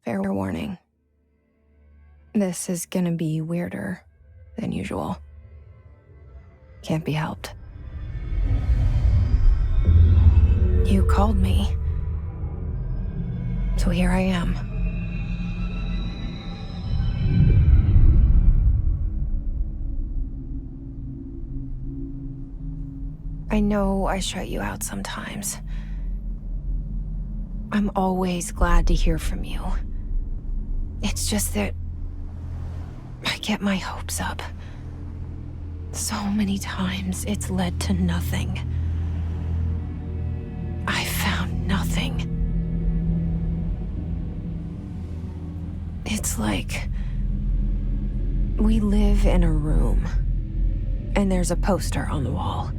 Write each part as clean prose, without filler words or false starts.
Fair warning. This is gonna be weirder than usual. Can't be helped. You called me. So here I am. I know I shut you out sometimes. I'm always glad to hear from you. It's just that I get my hopes up. So many times it's led to nothing. I found nothing. It's like we live in a room, and there's a poster on the wall.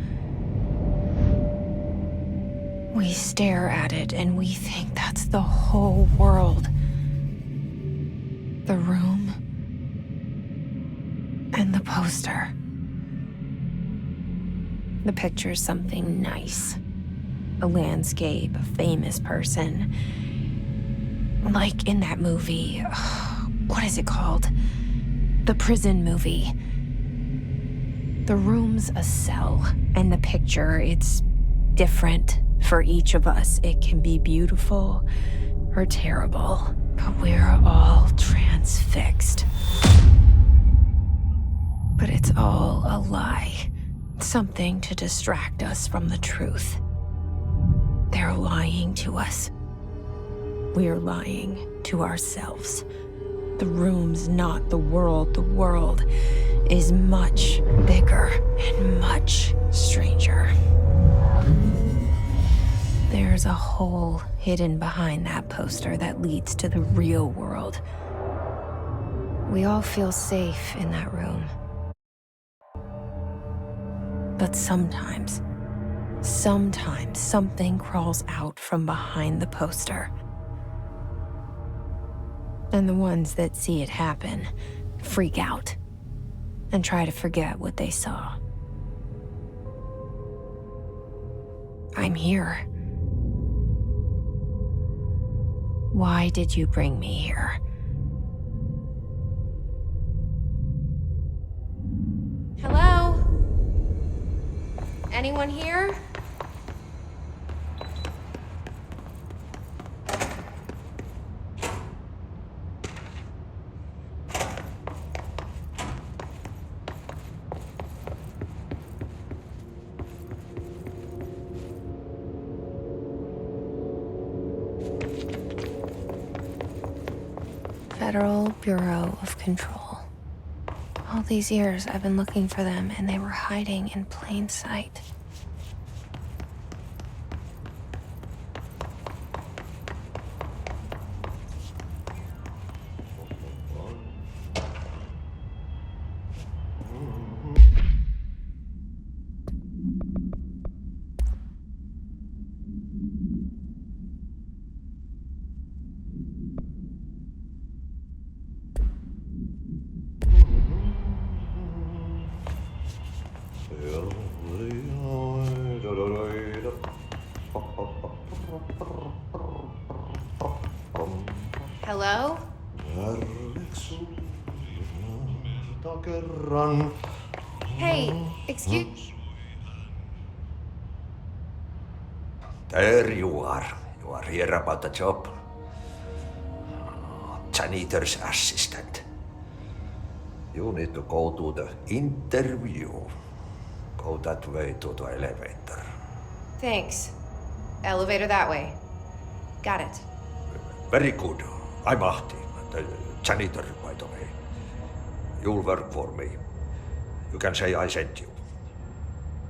We stare at it and we think that's the whole world. The room and the poster. The picture's something nice. A landscape, a famous person. Like in that movie, what is it called? The prison movie. The room's a cell, and the picture, it's different for each of us. It can be beautiful or terrible, but we're all transfixed. But it's all a lie. Something to distract us from the truth. They're lying to us. We're lying to ourselves. The room's not the world. The world is much bigger and much stranger. There's a hole hidden behind that poster that leads to the real world. We all feel safe in that room. But sometimes something crawls out from behind the poster. And the ones that see it happen freak out and try to forget what they saw. I'm here. Why did you bring me here? Hello? Anyone here? Federal Bureau of Control. All these years I've been looking for them, and they were hiding in plain sight. Hello? Hey, excuse... There you are. You are here about the job. Janitor's assistant. You need to go to the interview. Go that way to the elevator. Thanks. Elevator that way. Got it. Very good. I'm Ahti, the janitor, by the way. You'll work for me. You can say I sent you.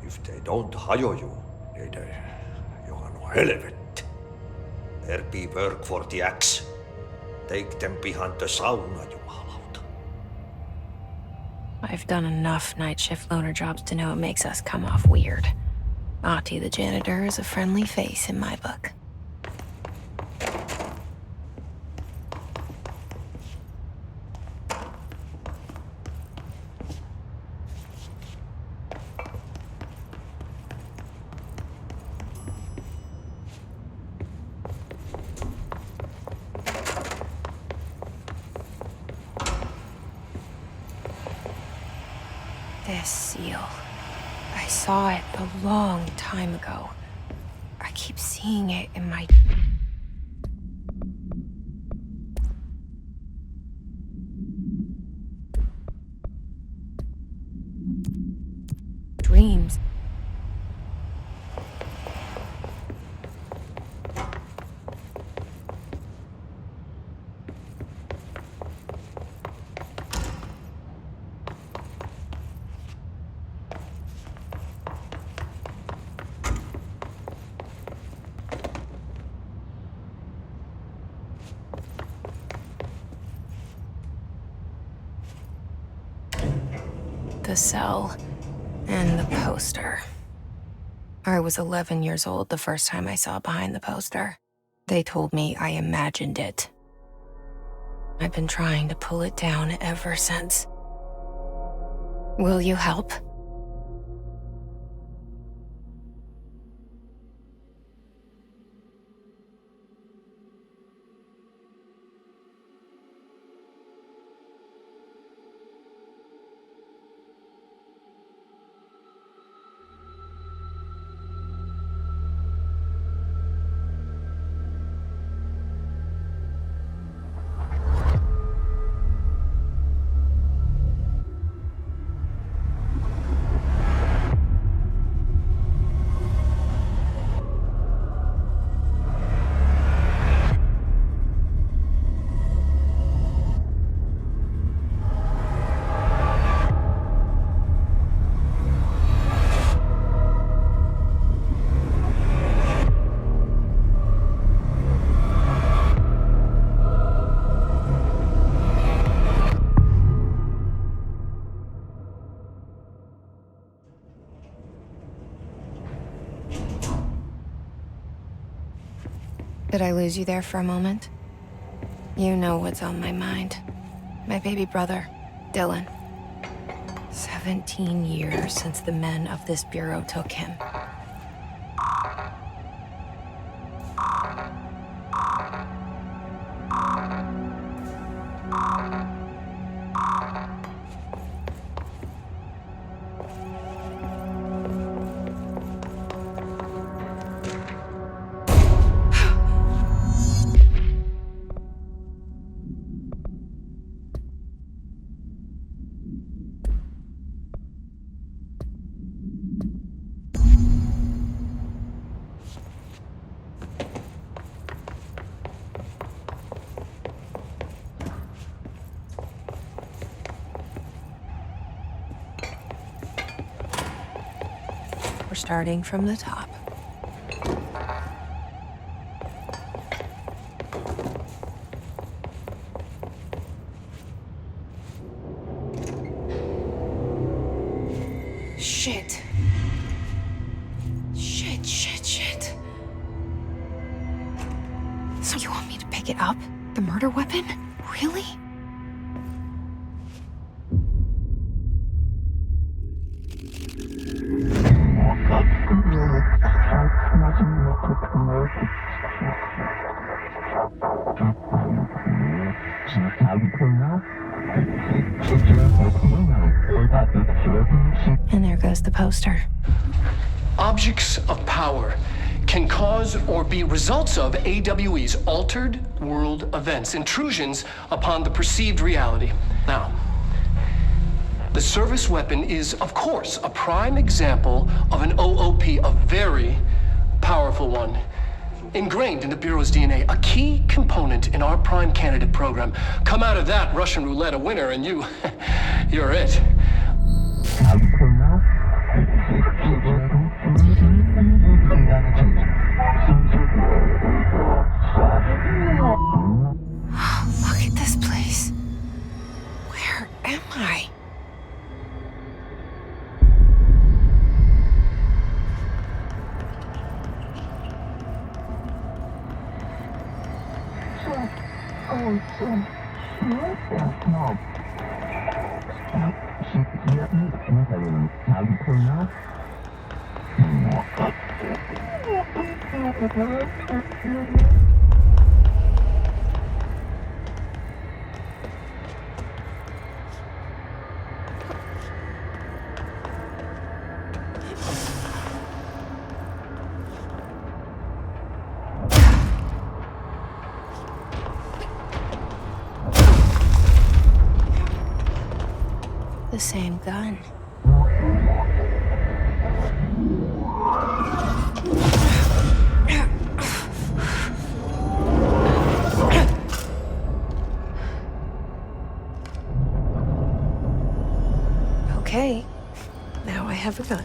If they don't hire you, niin Johan on helvet. There be work for the axe. Take them behind the sauna, jumalauta. I've done enough night shift loner jobs to know it makes us come off weird. Ahti the janitor is a friendly face in my book. This seal. I saw it a long time ago. I keep seeing it in my dreams. The cell and the poster. I was 11 years old the first time I saw behind the poster. They told me I imagined it. I've been trying to pull it down ever since. Will you help? Did I lose you there for a moment? You know what's on my mind. My baby brother, Dylan. 17 years since the men of this bureau took him. We're starting from the top. Shit. Shit. So you want me to pick it up? The murder weapon? Really? And there goes the poster. Objects of power can cause or be results of AWE's altered world events, intrusions upon the perceived reality. Now, the service weapon is, of course, a prime example of an OOP, a very powerful one, ingrained in the Bureau's DNA, a key component in our prime candidate program. Come out of that Russian roulette a winner and you're it. Look at this place. Where am I? The same gun. Okay, now I have a gun.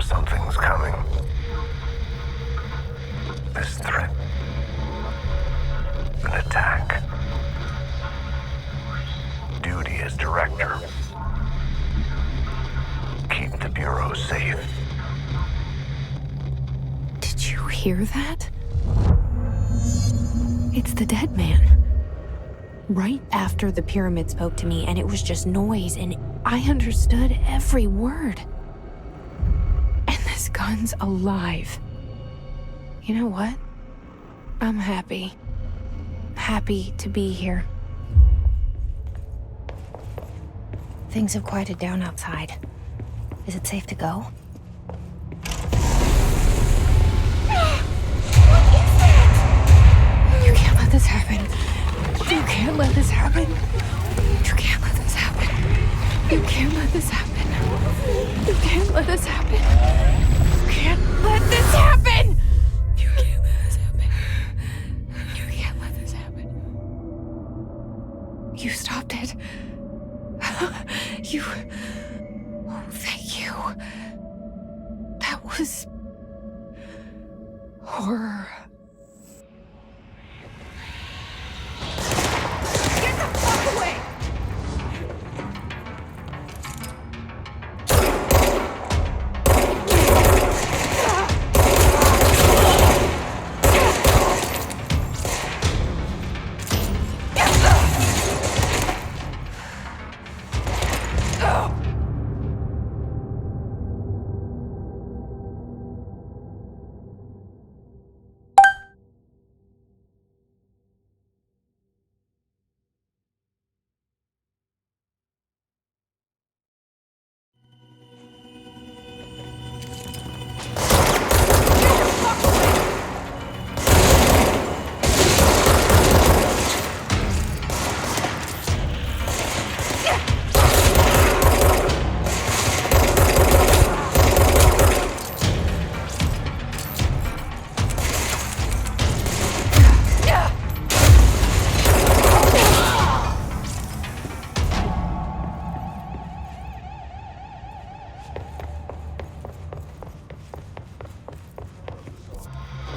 Something's coming. This threat. An attack. Duty as director. Keep the Bureau safe. Did you hear that? It's the dead man. Right after the pyramid spoke to me, and it was just noise, and I understood every word. And this gun's alive. You know what? I'm happy. Happy to be here. Things have quieted down outside. Is it safe to go? You can't let this happen. You can't let this happen. You can't let this happen. You can't let this happen. You can't let this happen. You can't let this happen. You can't let this happen. You can't let this happen. You stopped it. You... Oh, thank you. That was... horror. Get the fuck away!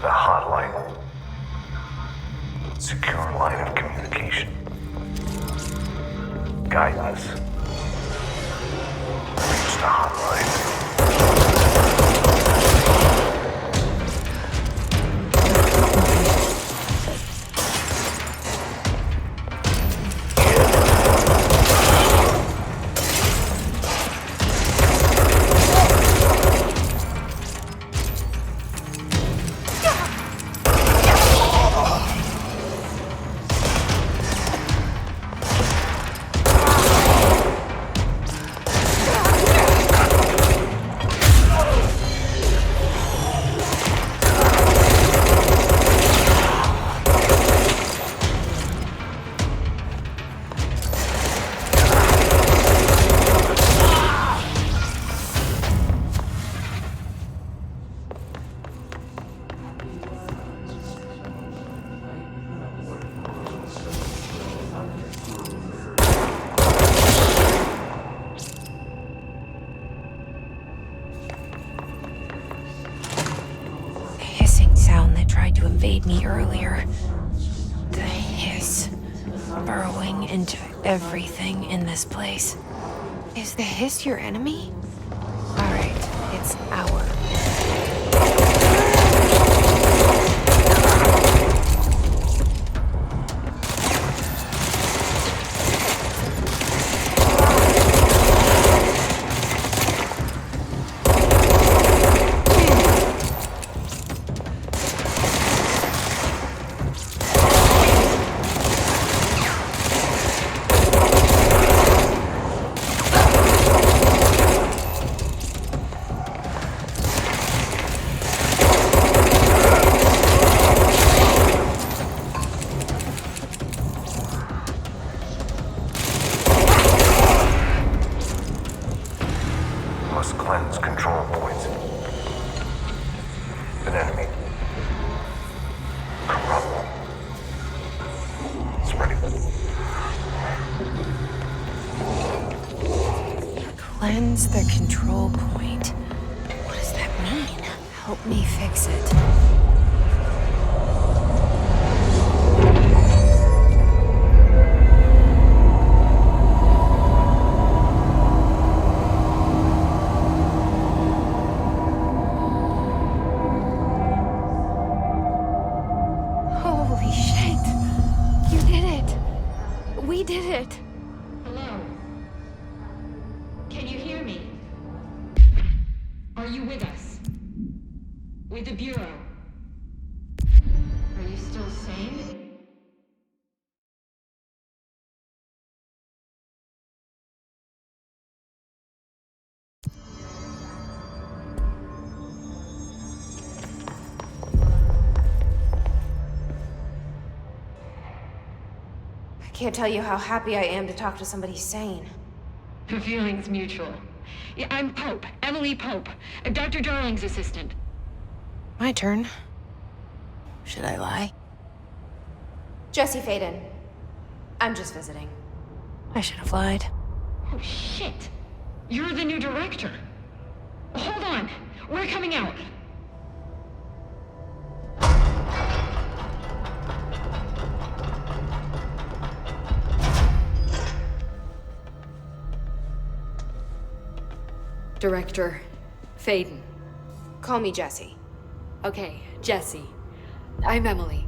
The hotline. Secure line of communication. Guidance. Reach the hotline. worried me earlier. The hiss burrowing into everything in this place. Is the hiss your enemy? All right, it's our. Must cleanse control points. An enemy. Corrupt. Spreading. Cleanse the control point. What does that mean? Help me fix it. Holy shit! You did it! We did it! Hello? Can you hear me? Are you with us? With the Bureau? Are you still sane? I can't tell you how happy I am to talk to somebody sane. The feeling's mutual. Yeah, I'm Pope, Emily Pope, Dr. Darling's assistant. My turn. Should I lie? Jesse Faden. I'm just visiting. I should have lied. Oh, shit. You're the new director. Hold on. We're coming out. Director Faden. Call me Jesse. Okay, Jesse. I'm Emily.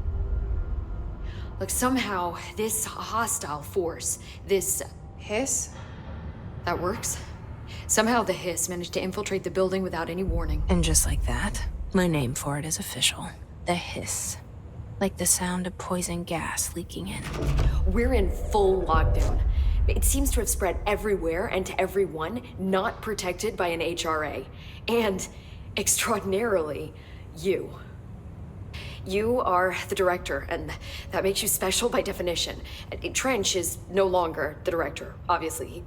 Look, somehow this hostile force, this... Hiss? that works? Somehow the hiss managed to infiltrate the building without any warning. And just like that, my name for it is official. The hiss. Like the sound of poison gas leaking in. We're in full lockdown. It seems to have spread everywhere and to everyone not protected by an HRA. And, extraordinarily, you. You are the director, and that makes you special by definition. Trench is no longer the director, obviously.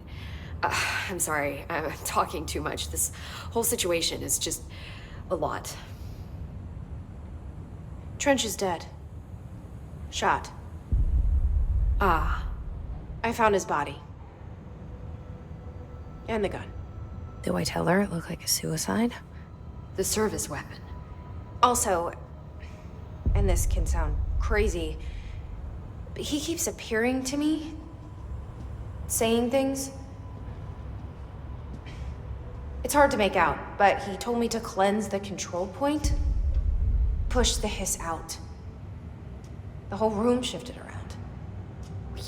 I'm sorry, I'm talking too much. This whole situation is just a lot. Trench is dead. Shot. Ah. I found his body. And the gun. Do I tell her it looked like a suicide? The service weapon. Also, and this can sound crazy, but he keeps appearing to me, saying things. It's hard to make out, but he told me to cleanse the control point, push the hiss out. The whole room shifted around.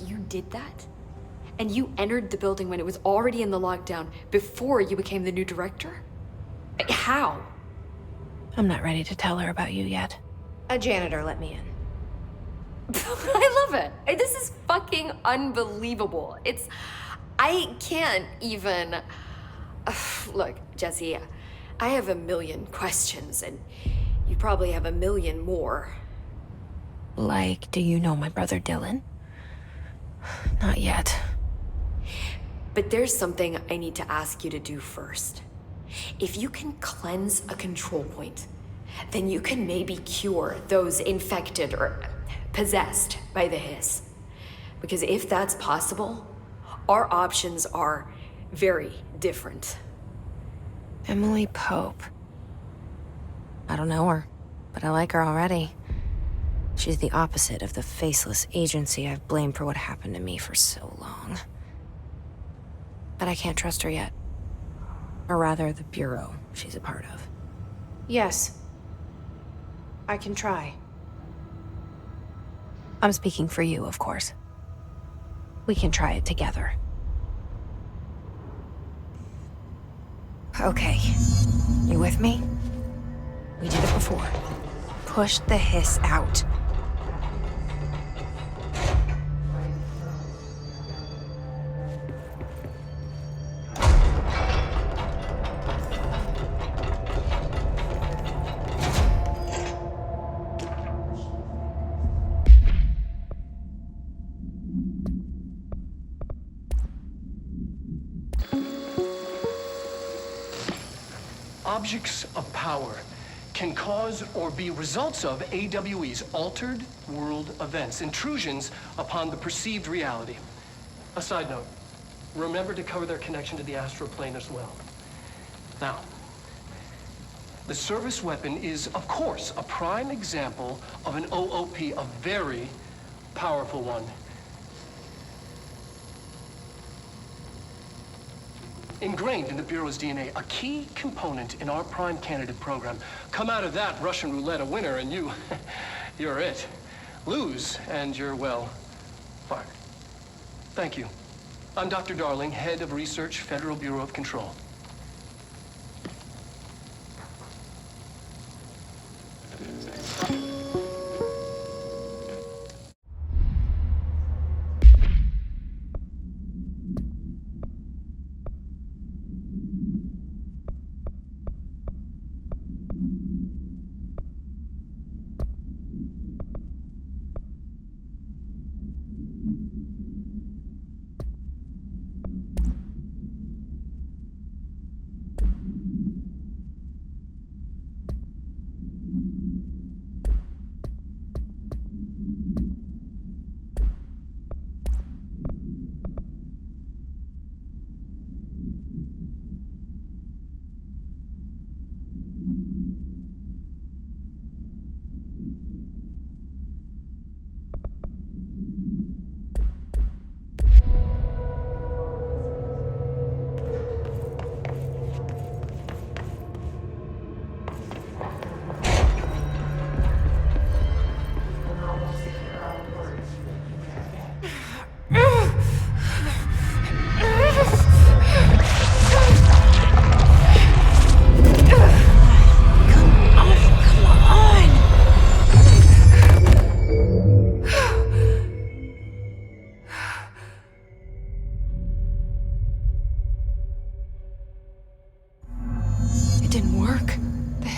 You did that? And you entered the building when it was already in the lockdown before you became the new director? How? I'm not ready to tell her about you yet. A janitor let me in. I love it. This is fucking unbelievable. I can't even... Look, Jesse, I have a million questions, and you probably have a million more. Like, do you know my brother Dylan? Not yet. But there's something I need to ask you to do first. If you can cleanse a control point, then you can maybe cure those infected or possessed by the hiss. Because if that's possible, our options are very different. Emily Pope. I don't know her, but I like her already. She's the opposite of the faceless agency I've blamed for what happened to me for so long. But I can't trust her yet. Or rather, the Bureau she's a part of. Yes. I can try. I'm speaking for you, of course. We can try it together. Okay. You with me? We did it before. Push the hiss out. Objects of power can cause or be results of AWE's altered world events, intrusions upon the perceived reality. A side note, remember to cover their connection to the astral plane as well. Now, the service weapon is, of course, a prime example of an OOP, a very powerful one. Ingrained in the Bureau's DNA, a key component in our prime candidate program. Come out of that Russian roulette a winner and you're it. Lose and you're, well, fired. Thank you. I'm Dr. Darling, Head of Research, Federal Bureau of Control.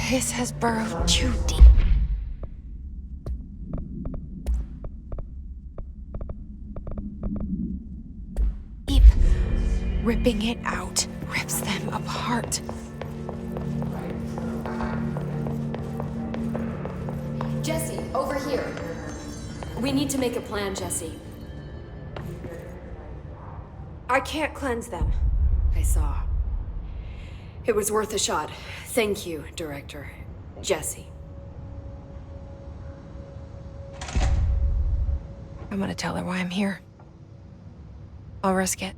This has burrowed too deep. Ripping it out rips them apart. Jesse, over here. We need to make a plan, Jesse. I can't cleanse them. I saw. It was worth a shot. Thank you, Director. Jesse. I'm gonna tell her why I'm here. I'll risk it.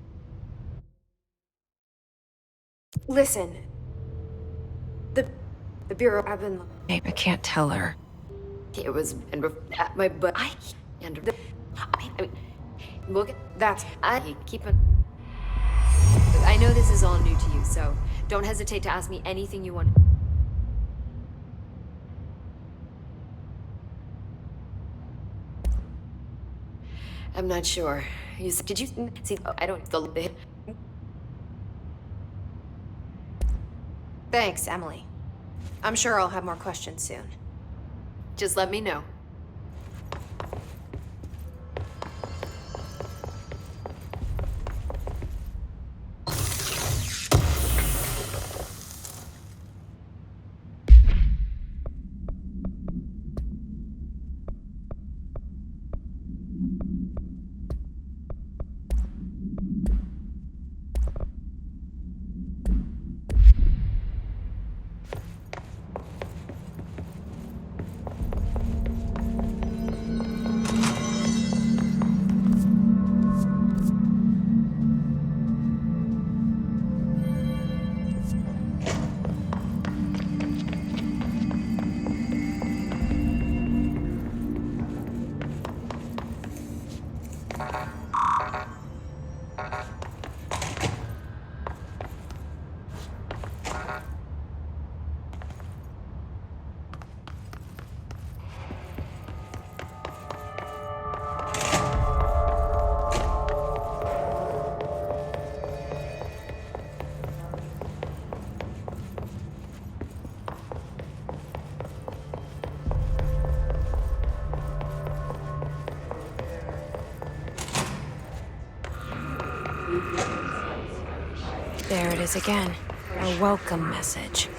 Listen. The Bureau, I've been... I can't tell her. It was at my butt. I mean, look at that. I keep it. I know this is all new to you, so don't hesitate to ask me anything you want. I'm not sure. Did you see? I don't. Thanks, Emily. I'm sure I'll have more questions soon. Just let me know. There it is again. A welcome message.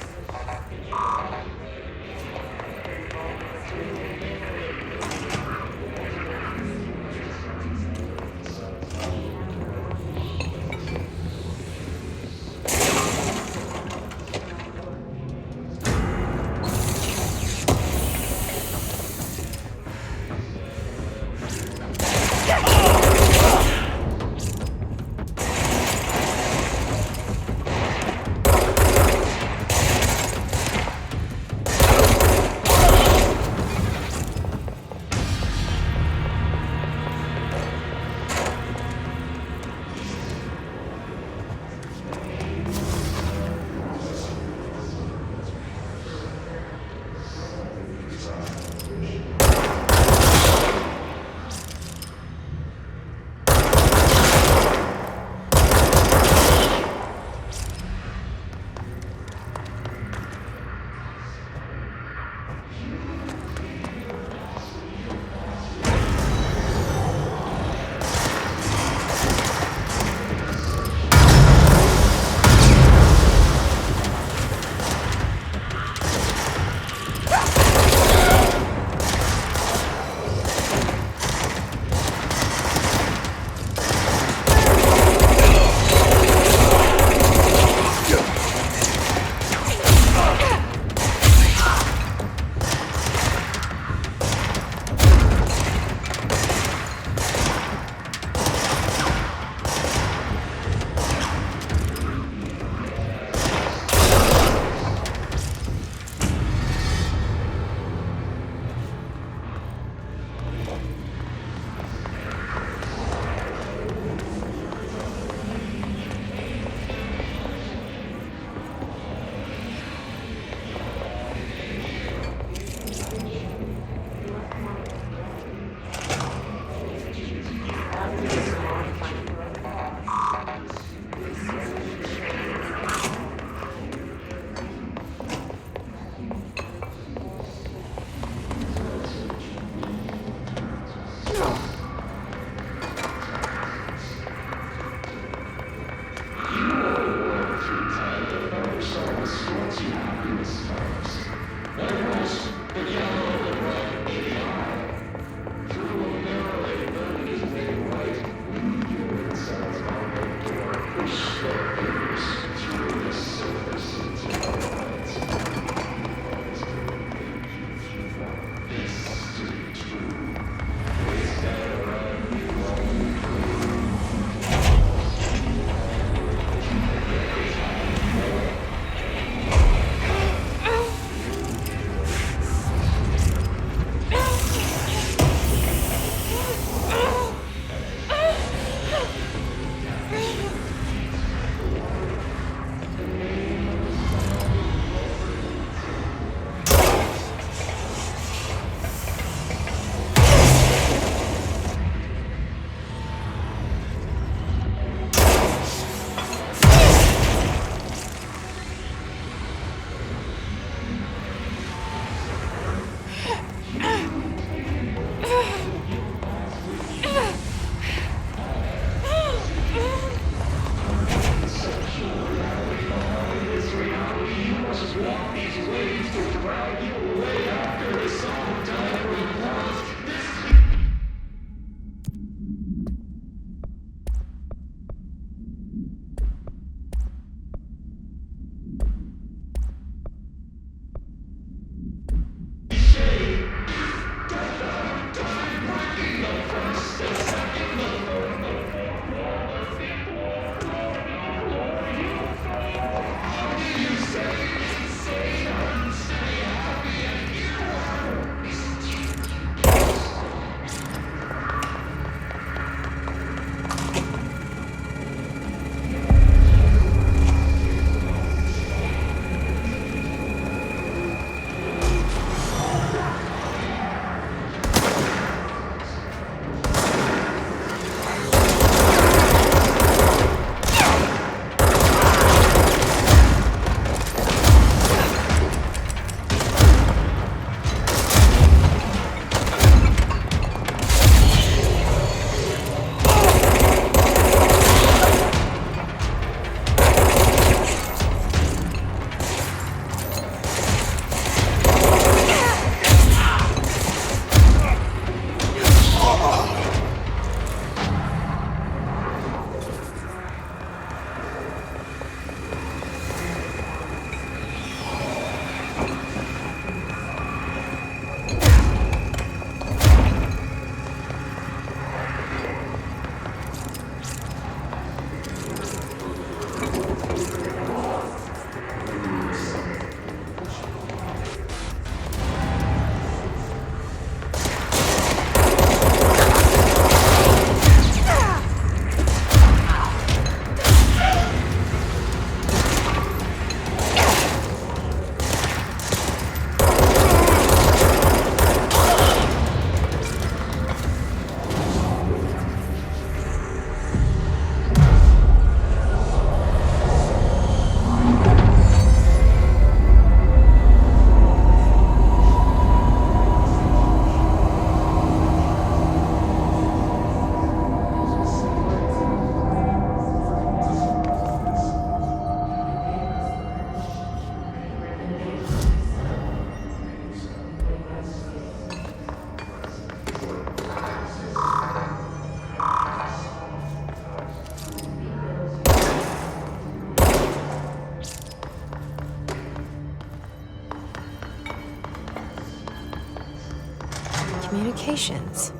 communications.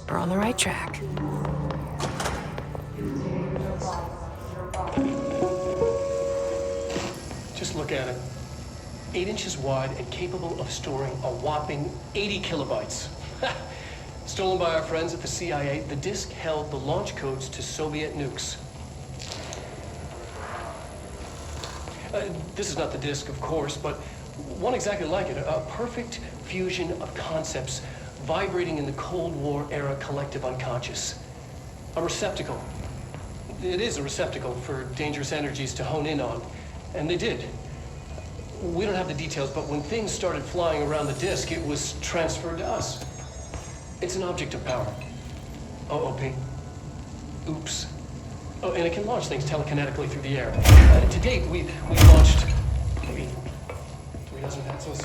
We're on the right track. Just look at it. 8 inches wide and capable of storing a whopping 80 kilobytes. Stolen by our friends at the CIA, the disk held the launch codes to Soviet nukes. This is not the disk, of course, but one exactly like it. A perfect fusion of concepts vibrating in the Cold War era collective unconscious. A receptacle. It is a receptacle for dangerous energies to hone in on. And they did. We don't have the details, but when things started flying around the disk, it was transferred to us. It's an object of power. OOP. Oops. Oh, and it can launch things telekinetically through the air. To date, we've launched maybe 3 dozen pencils.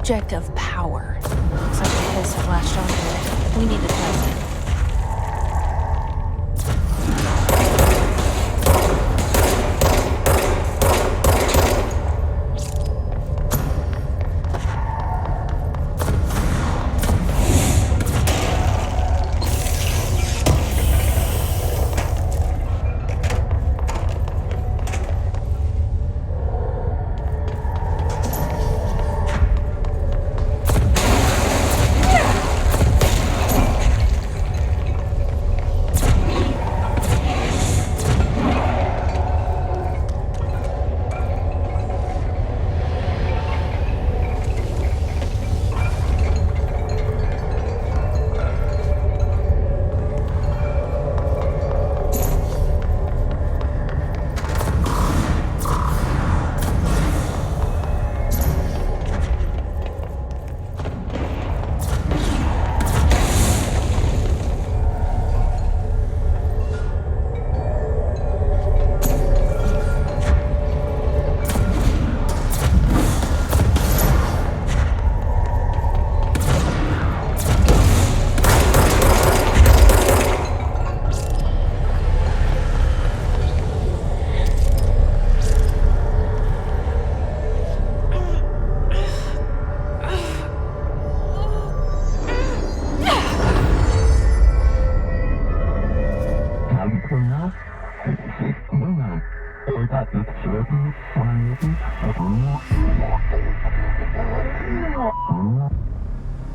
object of power. Looks like the pulse have latched onto it. We need to test it.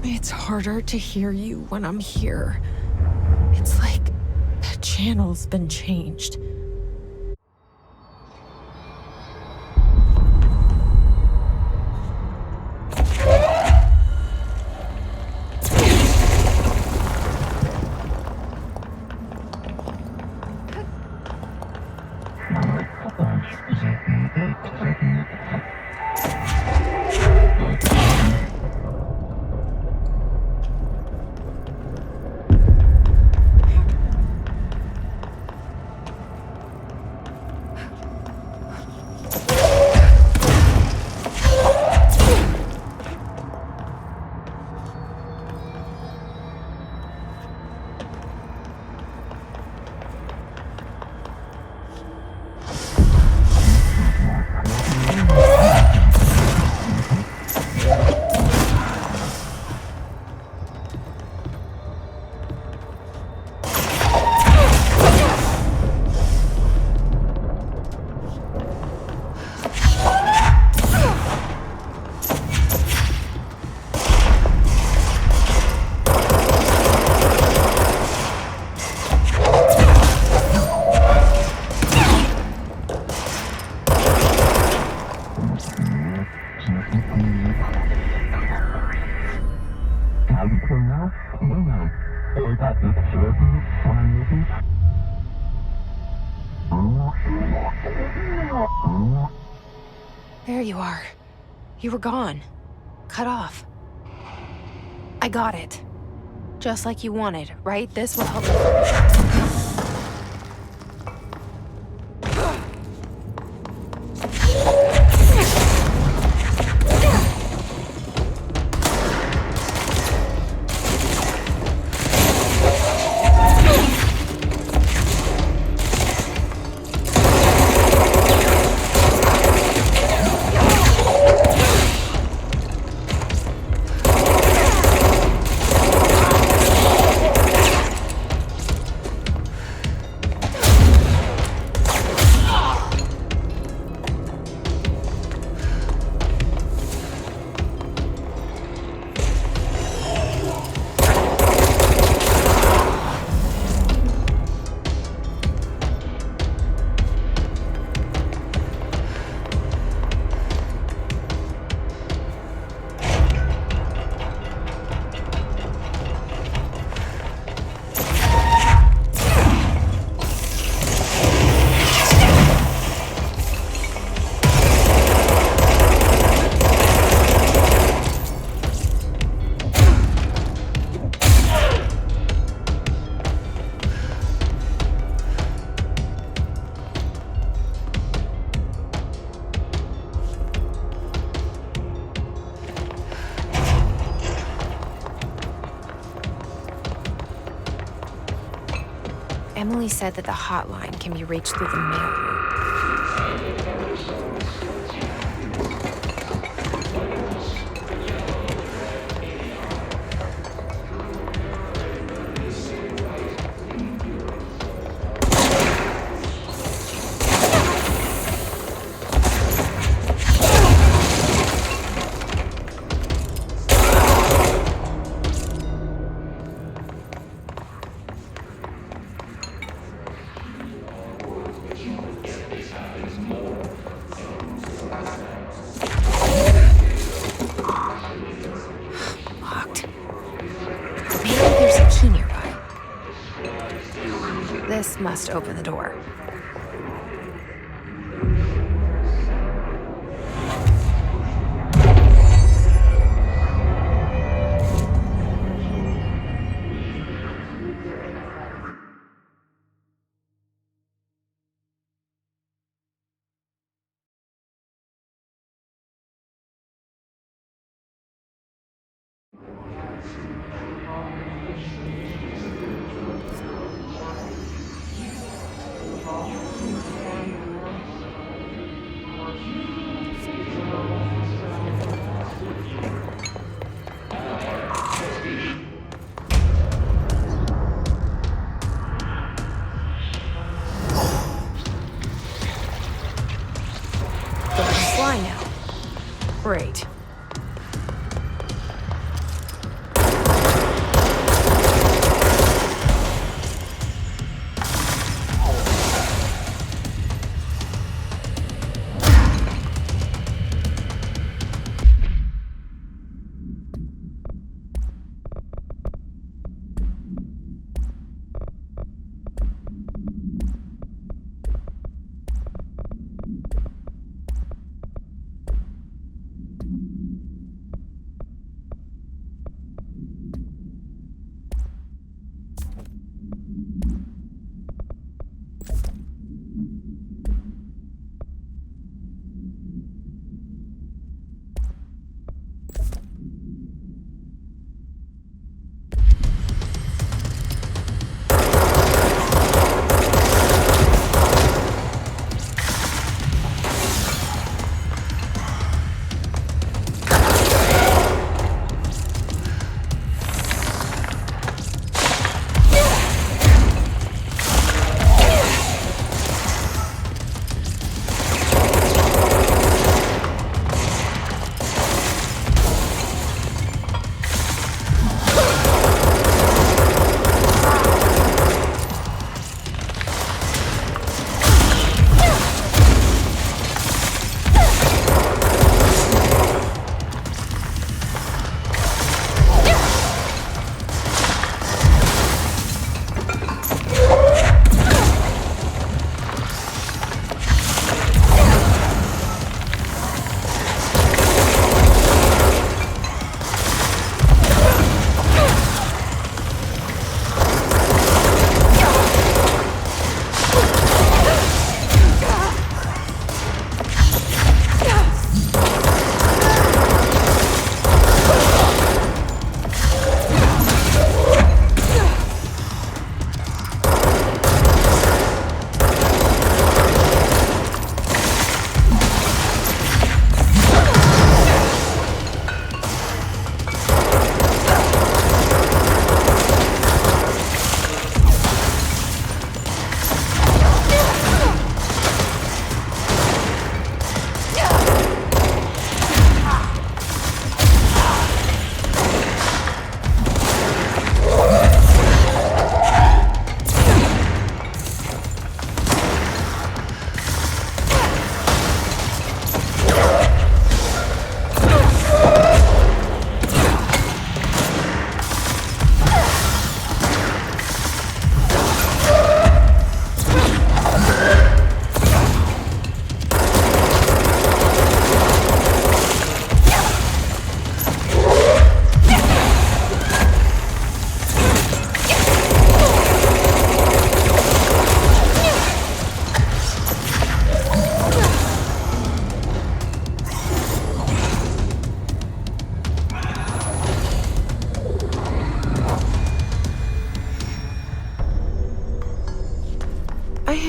It's harder to hear you when I'm here. It's like the channel's been changed. There you are. You were gone. Cut off. I got it. Just like you wanted, right? This will help. Emily said that the hotline can be reached through the mail room. Locked. Maybe there's a key nearby. This must open the door. Fly now. Great.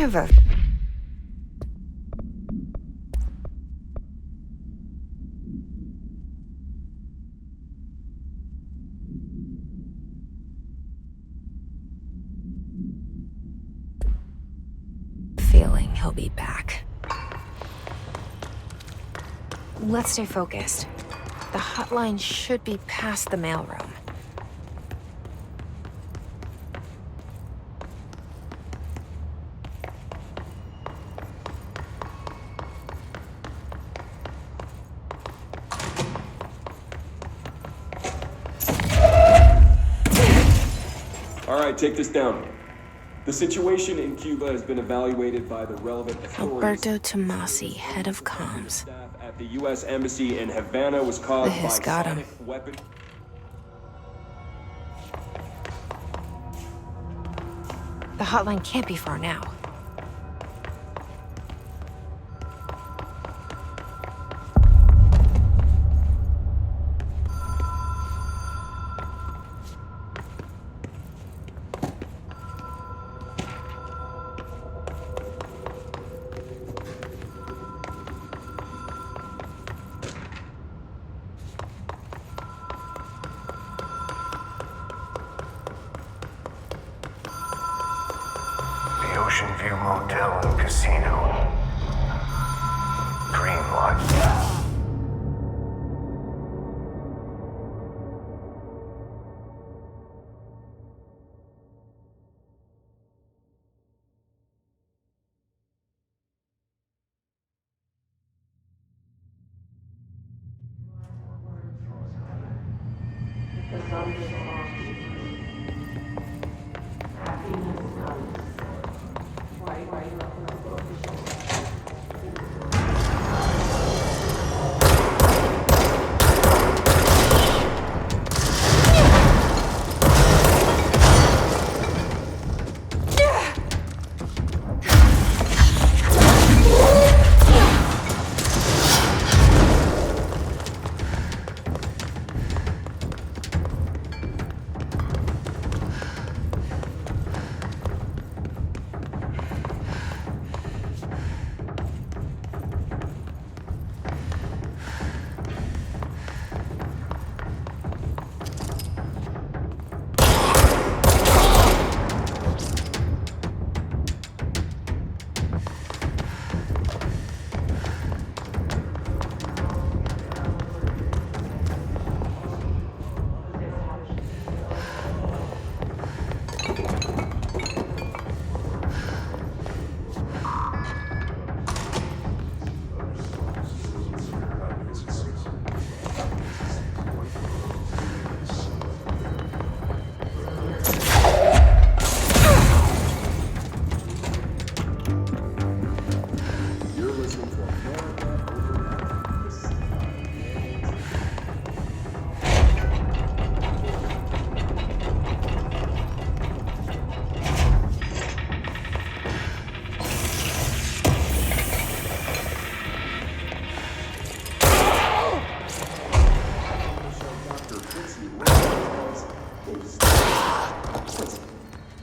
have a feeling he'll be back. Let's stay focused. The hotline should be past the mailroom. All right, take this down. The situation in Cuba has been evaluated by the relevant authorities. Alberto Tomasi, head of comms. Staff at the U.S. Embassy in Havana was caused by This got him. sonic weapon. The hotline can't be far now. The Ocean View Motel and Casino. Green light.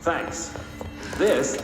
Thanks. This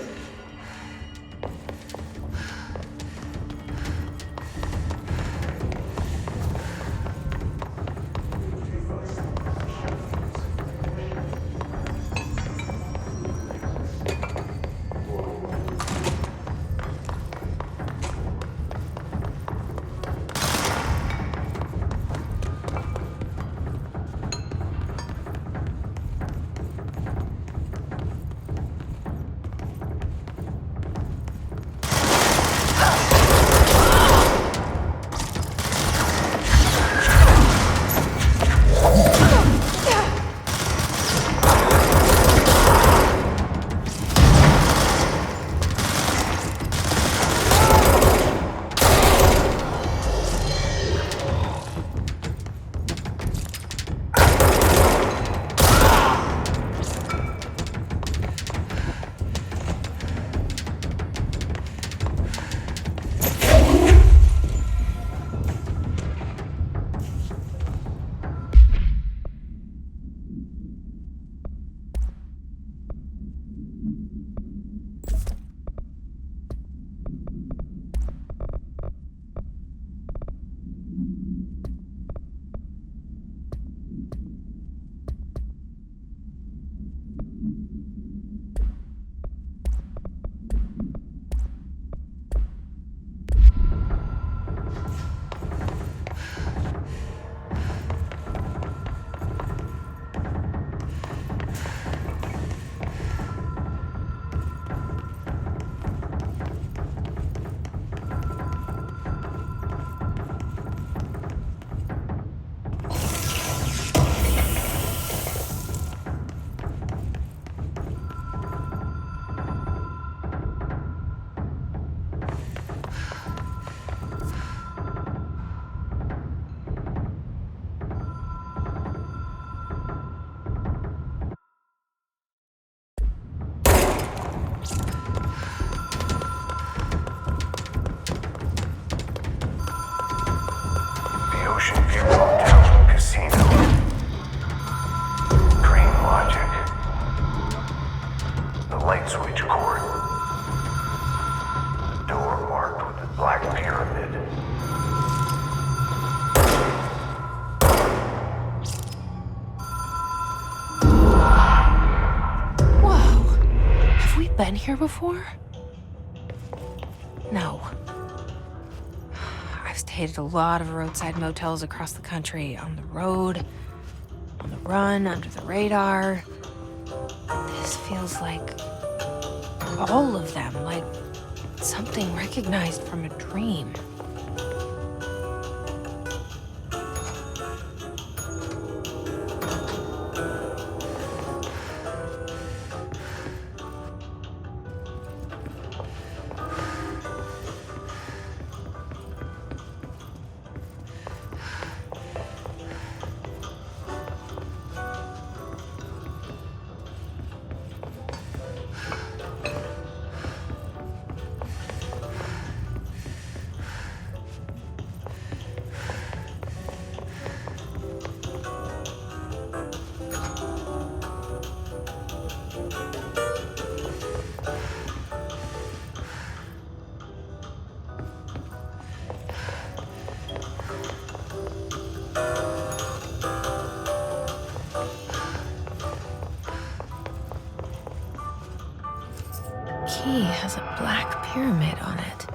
been here before? No. I've stayed at a lot of roadside motels across the country, on the road, on the run, under the radar. This feels like all of them, like something recognized from a dream. Key has a black pyramid on it.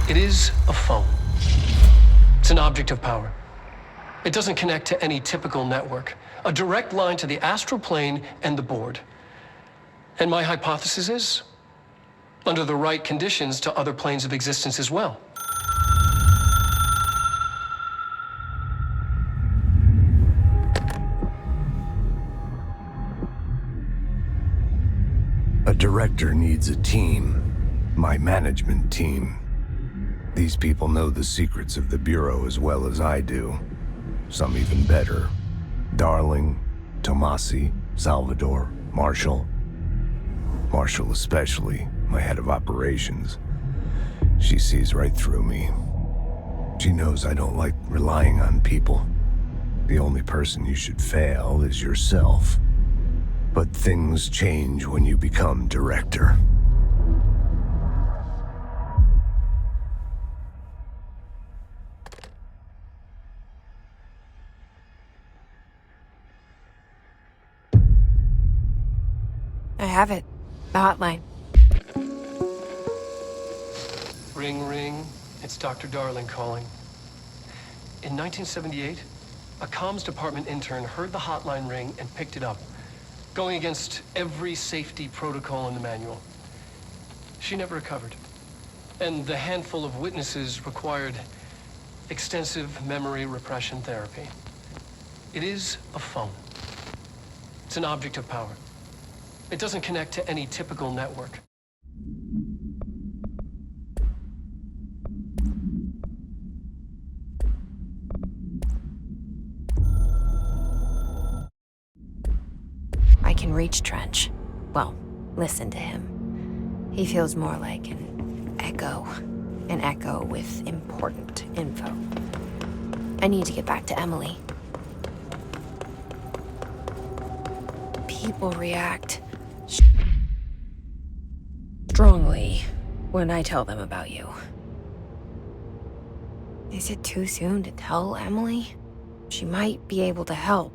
It is a phone. It's an object of power. It doesn't connect to any typical network. A direct line to the astral plane and the board. And my hypothesis is, under the right conditions, to other planes of existence as well. A director needs a team. My management team. These people know the secrets of the Bureau as well as I do. Some even better. Darling, Tomasi, Salvador, Marshall. Marshall especially, my head of operations. She sees right through me. She knows I don't like relying on people. The only person you should fail is yourself. But things change when you become director. I have it. The hotline. Ring, ring. It's Dr. Darling calling. In 1978, a comms department intern heard the hotline ring and picked it up, going against every safety protocol in the manual. She never recovered. And the handful of witnesses required extensive memory repression therapy. It is a phone. It's an object of power. It doesn't connect to any typical network. I can reach Trench. Well, listen to him. He feels more like an echo. An echo with important info. I need to get back to Emily. People react strongly when I tell them about you. Is it too soon to tell Emily? She might be able to help.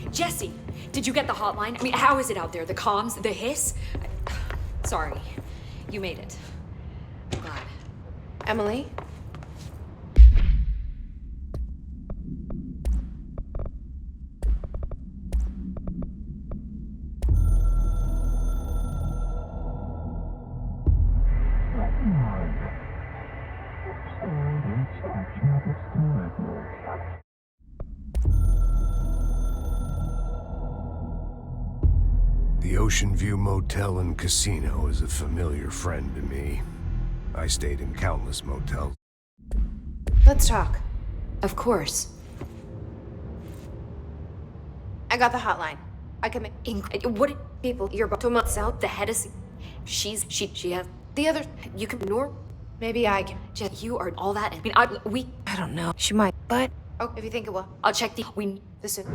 Jesse, did you get the hotline? I mean, how is it out there? The comms? The hiss? Sorry. You made it. I'm glad. Emily? The Ocean View Motel and Casino is a familiar friend to me. I stayed in countless motels. Let's talk. Of course. I got the hotline. I can make What people you're about 2 months out? The head is... She has... the other. You can ignore... Maybe I can. Jess, you are all that... I mean, I don't know. She might, but if you think it will. I'll check the... Listen.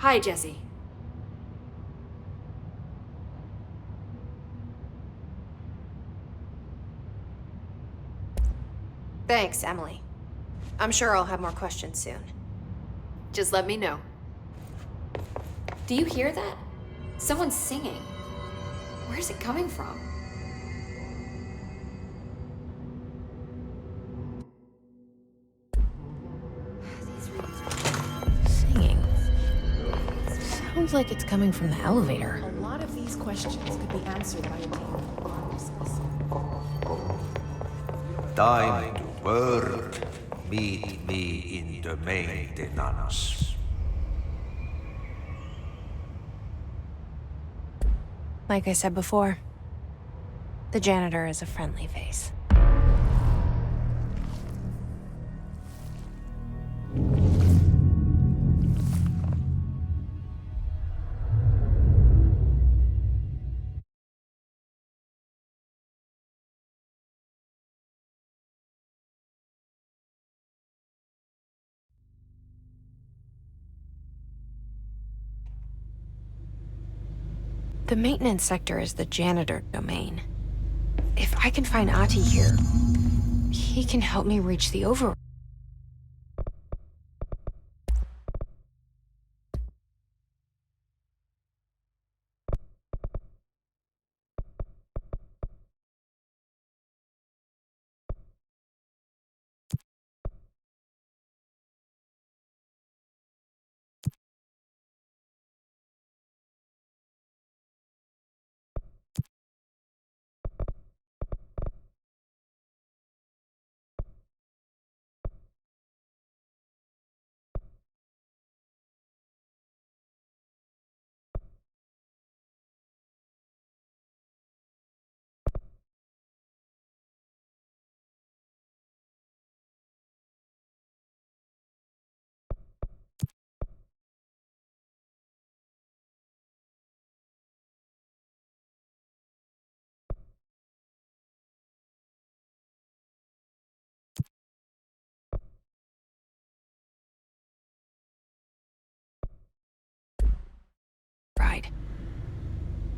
Hi, Jesse. Thanks, Emily. I'm sure I'll have more questions soon. Just let me know. Do you hear that? Someone's singing. Where's it coming from? Singing. Sounds like it's coming from the elevator. A lot of these questions could be answered by a team of pharmacists. Time to work. Meet me in the maintenance. Like I said before, the janitor is a friendly face. The maintenance sector is the janitor domain. If I can find Ahti here, he can help me reach the override.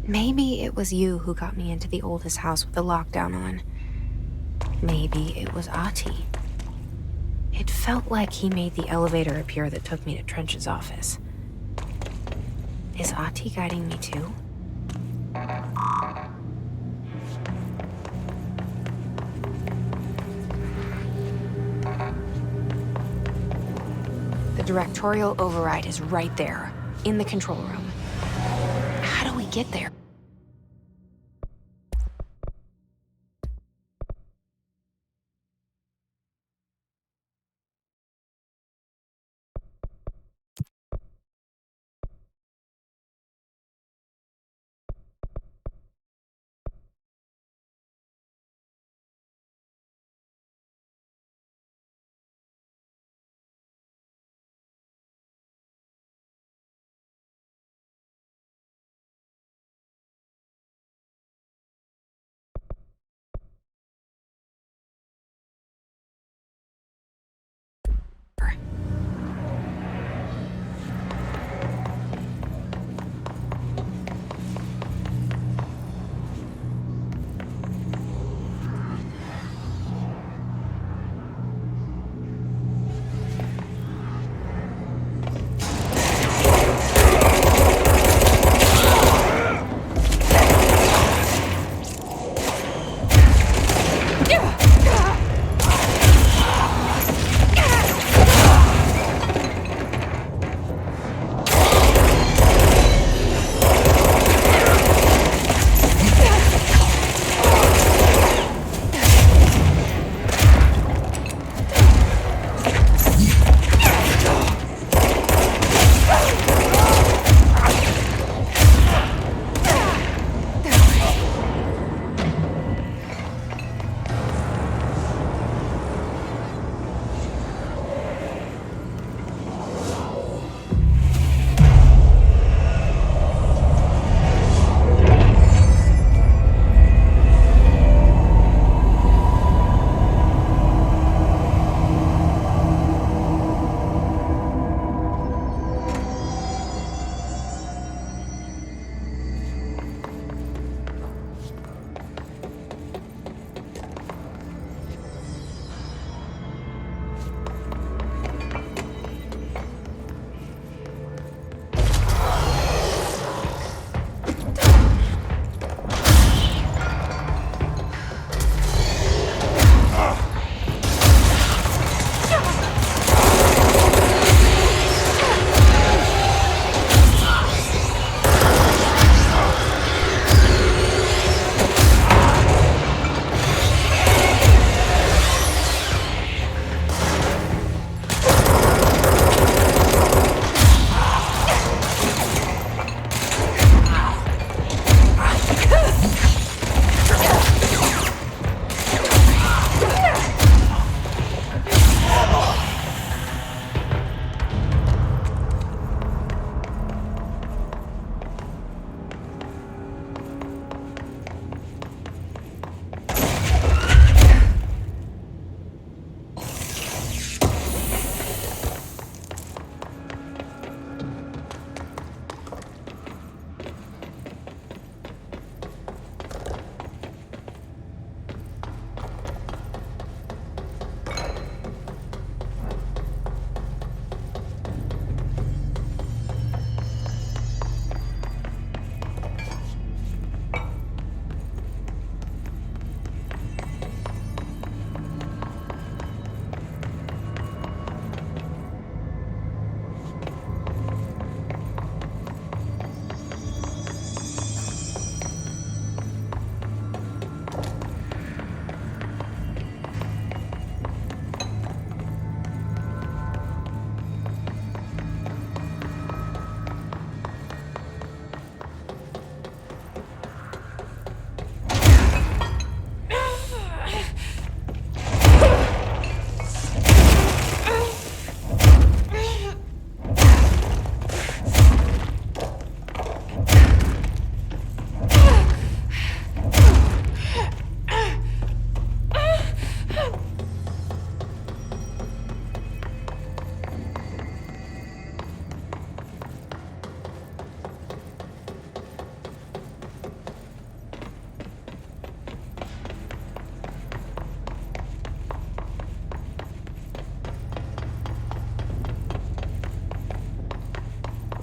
Maybe it was you who got me into the oldest house with the lockdown on. Maybe it was Ahti. It felt like he made the elevator appear that took me to Trench's office. Is Ahti guiding me too? The directorial override is right there, in the control room. How do we get there?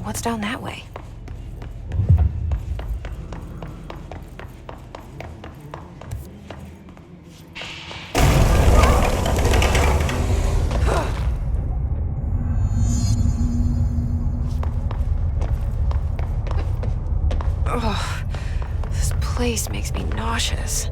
What's down that way? Ugh, this place makes me nauseous.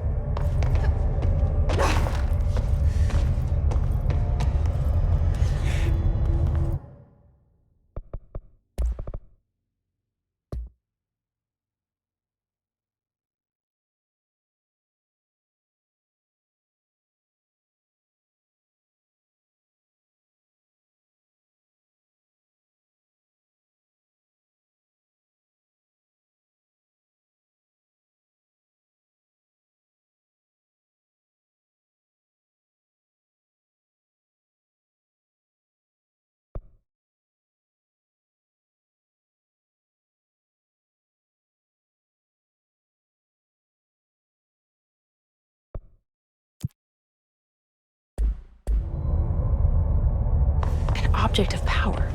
An object of power.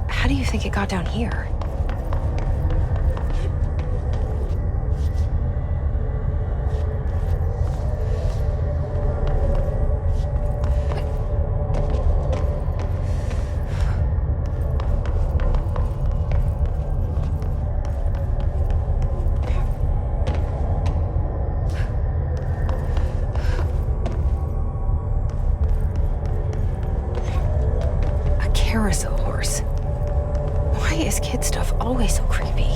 How do you think it got down here? A carousel horse. Why is kid stuff always so creepy?